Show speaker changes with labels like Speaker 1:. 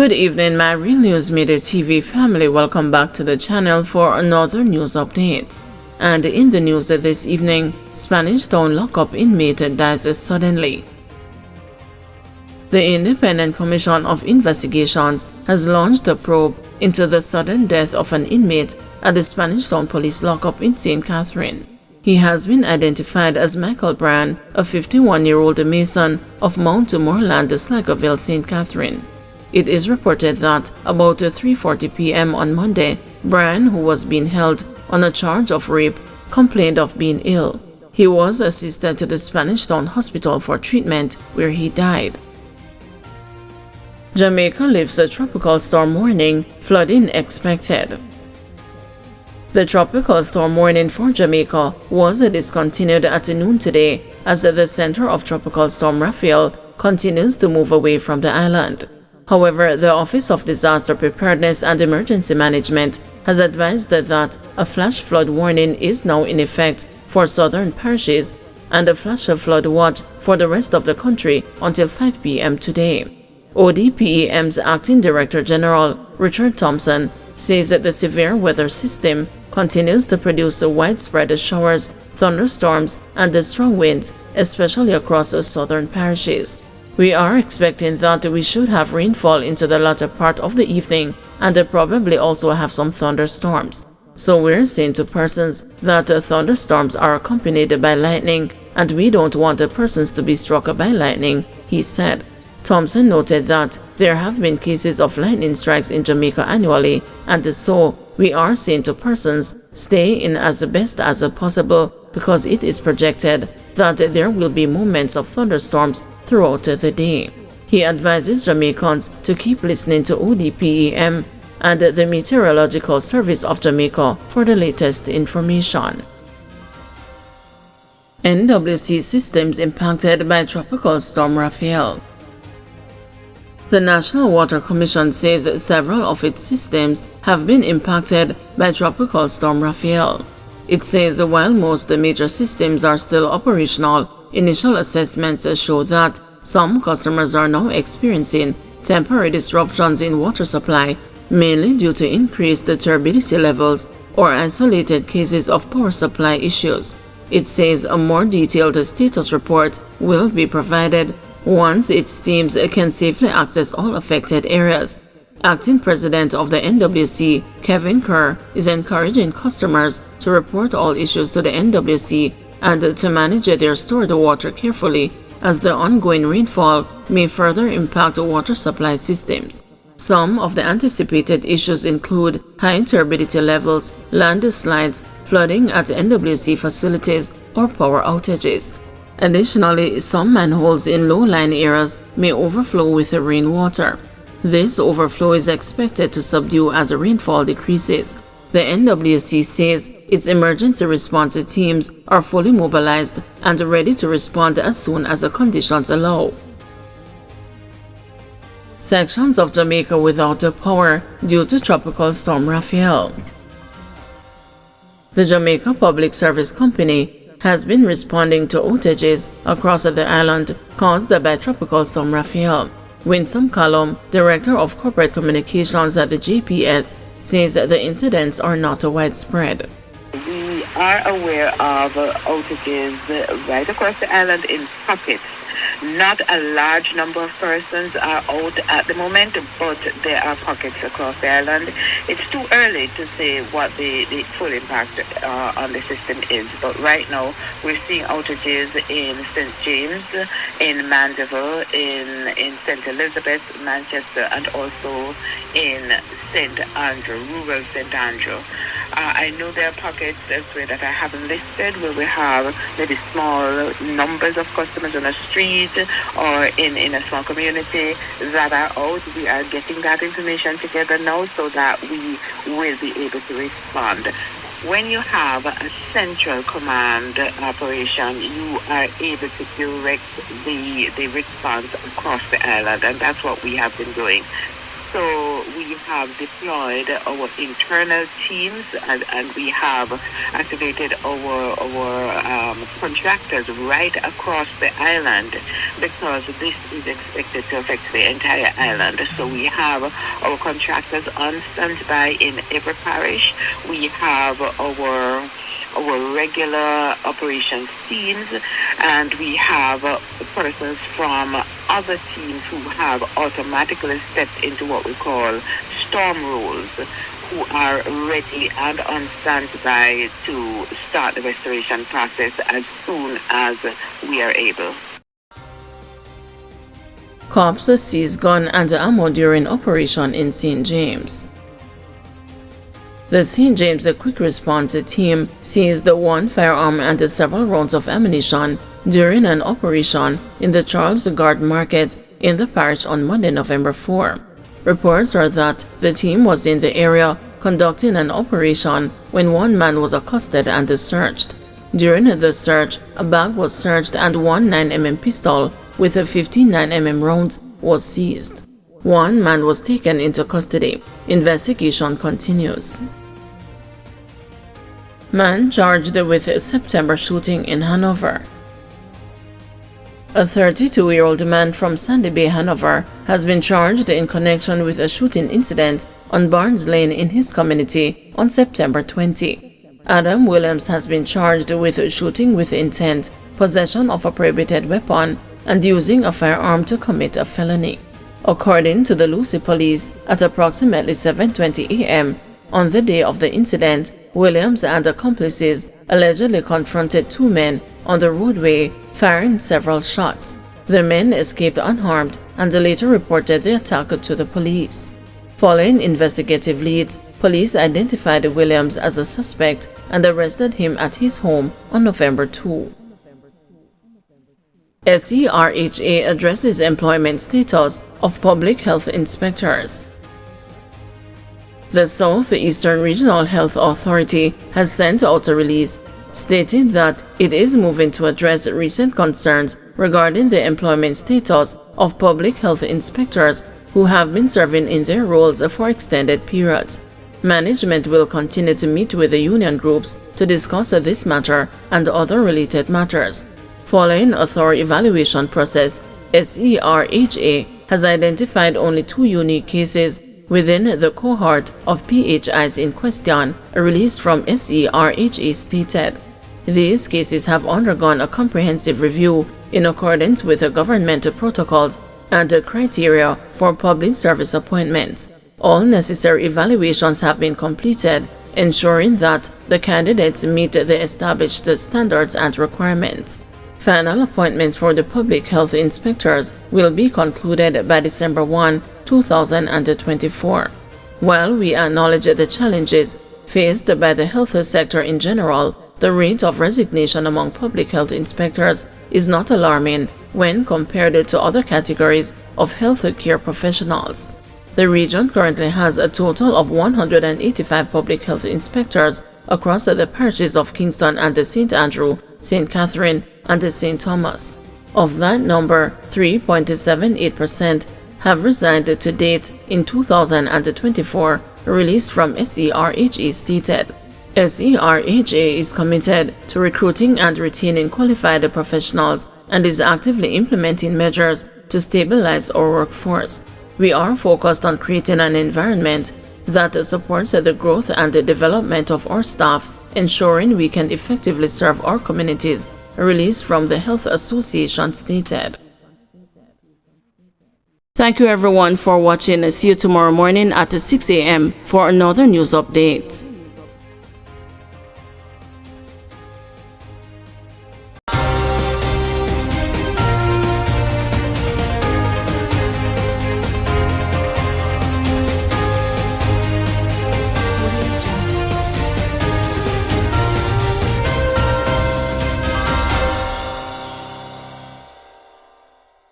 Speaker 1: Good evening, my Real News Midday TV family. Welcome back to the channel for another news update. And in the news this evening, Spanish Town lockup inmate dies suddenly. The Independent Commission of Investigations has launched a probe into the sudden death of an inmate at the Spanish Town Police lockup in St. Catherine. He has been identified as Michael Bryan, a 51-year-old mason of Mount Moorland, Slaggerville, St. Catherine. It is reported that about 3:40 p.m. on Monday, Bryan, who was being held on a charge of rape, complained of being ill. He was assisted to the Spanish Town Hospital for treatment, where he died. Jamaica lifts a tropical storm warning, flooding expected. The tropical storm warning for Jamaica was discontinued at noon today as the center of Tropical Storm Raphael continues to move away from the island. However, the Office of Disaster Preparedness and Emergency Management has advised that a flash flood warning is now in effect for southern parishes and a flash flood watch for the rest of the country until 5 p.m. today. ODPEM's Acting Director General, Richard Thompson, says that the severe weather system continues to produce widespread showers, thunderstorms, and strong winds, especially across the southern parishes. We are expecting that we should have rainfall into the latter part of the evening and probably also have some thunderstorms. So we're saying to persons that thunderstorms are accompanied by lightning and we don't want persons to be struck by lightning, he said. Thompson noted that there have been cases of lightning strikes in Jamaica annually, and so we are saying to persons stay in as best as possible because it is projected that there will be moments of thunderstorms throughout the day. He advises Jamaicans to keep listening to ODPEM and the Meteorological Service of Jamaica for the latest information. NWC systems impacted by Tropical Storm Raphael. The National Water Commission says several of its systems have been impacted by Tropical Storm Raphael. It says while most major systems are still operational, initial assessments show that some customers are now experiencing temporary disruptions in water supply, mainly due to increased turbidity levels or isolated cases of power supply issues. It says a more detailed status report will be provided once its teams can safely access all affected areas. Acting President of the NWC, Kevin Kerr, is encouraging customers to report all issues to the NWC and to manage their stored water carefully, as the ongoing rainfall may further impact water supply systems. Some of the anticipated issues include high turbidity levels, landslides, flooding at NWC facilities, or power outages. Additionally, some manholes in low-lying areas may overflow with rainwater. This overflow is expected to subdue as rainfall decreases. The NWC says its emergency response teams are fully mobilized and ready to respond as soon as the conditions allow. Sections of Jamaica without power due to Tropical Storm Raphael. The Jamaica Public Service Company has been responding to outages across the island caused by Tropical Storm Raphael. Winsome Callum, Director of Corporate Communications at the JPS, says the incidents are not widespread.
Speaker 2: We are aware of outages right across the island in pockets. Not a large number of persons are out at the moment, but there are pockets across the island. It's too early to say what the full impact on the system is, but right now we're seeing outages in St. James, in Mandeville, in St. Elizabeth, Manchester, and also in St. Andrew, rural St. Andrew. I know there are pockets elsewhere that I haven't listed where we have maybe small numbers of customers on a street or in a small community that are out. We are getting that information together now so that we will be able to respond. When you have a central command operation, you are able to direct the response across the island, and that's what we have been doing. So we have deployed our internal teams, and we have activated our contractors right across the island, because this is expected to affect the entire island. So we have our contractors on standby in every parish. We have our regular operations teams, and we have persons from other teams who have automatically stepped into what we call storm roles, who are ready and on standby to start the restoration process as soon as we are able.
Speaker 1: Cops seized gun and ammo during operation in St. James. The St. James Quick Response Team seized one firearm and several rounds of ammunition during an operation in the Charles Guard Market in the parish on Monday, November 4. Reports are that the team was in the area conducting an operation when one man was accosted and searched. During the search, a bag was searched and one 9mm pistol with a 59mm rounds was seized. One man was taken into custody. Investigation continues. Man charged with a September shooting in Hanover. A 32-year-old man from Sandy Bay, Hanover, has been charged in connection with a shooting incident on Barnes Lane in his community on September 20. Adam Williams has been charged with shooting with intent, possession of a prohibited weapon, and using a firearm to commit a felony. According to the Lucy Police, at approximately 7:20 a.m. on the day of the incident, Williams and accomplices allegedly confronted two men on the roadway, firing several shots. The men escaped unharmed and later reported the attack to the police. Following investigative leads, police identified Williams as a suspect and arrested him at his home on November 2. SERHA addresses employment status of public health inspectors. The Southeastern Regional Health Authority has sent out a release stating that it is moving to address recent concerns regarding the employment status of public health inspectors who have been serving in their roles for extended periods. Management will continue to meet with the union groups to discuss this matter and other related matters. Following a thorough evaluation process, SERHA has identified only 2 unique cases within the cohort of PHIs in question, a release from SERHA stated. These cases have undergone a comprehensive review in accordance with the government protocols and the criteria for public service appointments. All necessary evaluations have been completed, ensuring that the candidates meet the established standards and requirements. Final appointments for the public health inspectors will be concluded by December 1, 2024. While we acknowledge the challenges faced by the health sector in general, the rate of resignation among public health inspectors is not alarming when compared to other categories of healthcare professionals. The region currently has a total of 185 public health inspectors across the parishes of Kingston and St. Andrew, St. Catherine, and St. Thomas. Of that number, 3.78% have resigned to date in 2024, released from SERHA stated. SERHA is committed to recruiting and retaining qualified professionals and is actively implementing measures to stabilize our workforce. We are focused on creating an environment that supports the growth and the development of our staff, ensuring we can effectively serve our communities, released from the Health Association stated. Thank you everyone for watching. See you tomorrow morning at 6 a.m. for another news update.